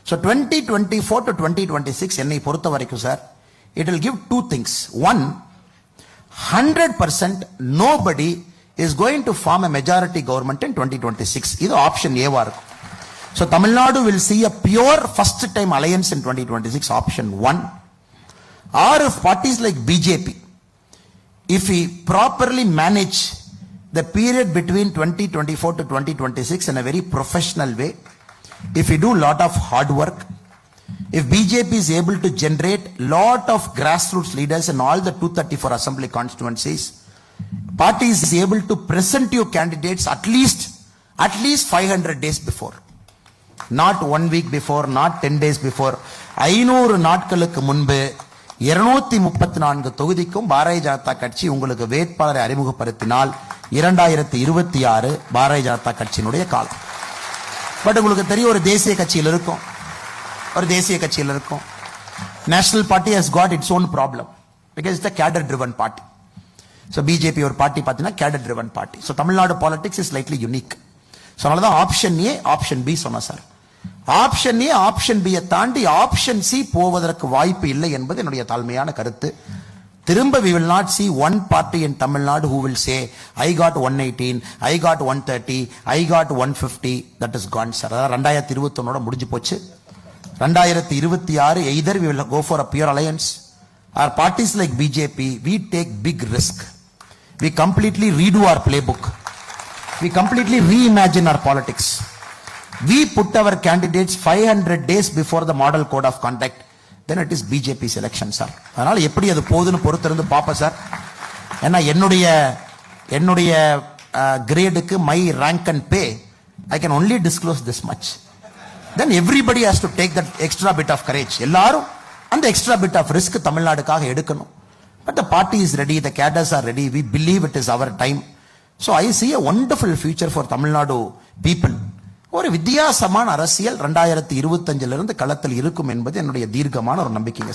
So 2024 to 2026 என்னை பொறுத்த வரைக்கும் sir, it will give two things. One, 100% nobody is going to form a majority government in 2026. இது option ஏவா இருக்கும். So Tamil Nadu will see a pure first time alliance in 2026, option 1. Or if parties like BJP, if we properly manage the period between 2024 to 2026 in a very professional way, if we do lot of hard work, if BJP is able to generate lot of grassroots leaders in all the 234 assembly constituencies, party is able to present you candidates at least 500 days before, not 1 week before, not 10 days before. 500 நாட்களுக்கு முன்பு 234 தொகுதிக்கும் பாரதிய ஜனதா கட்சி உங்களுக்கு வேட்பாளரை அறிமுகப்படுத்தினால் 2026 பாரதிய ஜனதா கட்சியினுடைய காலம். But உங்களுக்கு தெரியும், ஒரு தேசிய கட்சியில் இருக்கும், national party has got its own problem because it's a cadre driven party. So BJP ஒரு பார்ட்டி பார்த்தீங்கன்னா cadre driven party. So தமிழ்நாடு politics is slightly unique. So அதனால தான் ஆப்ஷன் ஏ ஆப்ஷன் பி சொன்னா sir. Option A option B தாண்டி option C போவதற்கு வாய்ப்பு இல்லை என்பது என்னுடைய தாழ்மையான கருத்து. திரும்ப we will not see one party in Tamil Nadu who will say I got 118, I got 130, I got 150. That is gone sir. 2021 முடிஞ்சு போச்சு. 2026 either we will go for a pure alliance, or parties like BJP, we take big risk. We completely redo our playbook. We completely reimagine our politics. We put our candidates 500 days before the model code of conduct. Then it is BJP's election sir. அதனால எப்படி அது போகுதுன்னு பொறுத்திருந்து பாப்போம் sir. ஏன்னா என்னுடைய கிரேடுக்கு my rank and pay, I can only disclose this much. Then everybody has to take that extra bit of courage. எல்லாரும் அந்த extra bit of risk தமிழ்நாடுக்காக எடுக்கணும். But the party is ready, the cadres are ready. We believe it is our time. So I see a wonderful future for Tamil Nadu people. ஒரு வித்தியாசமான அரசியல் 2025 களத்தில் இருக்கும் என்பது என்னுடைய தீர்க்கமான ஒரு நம்பிக்கை.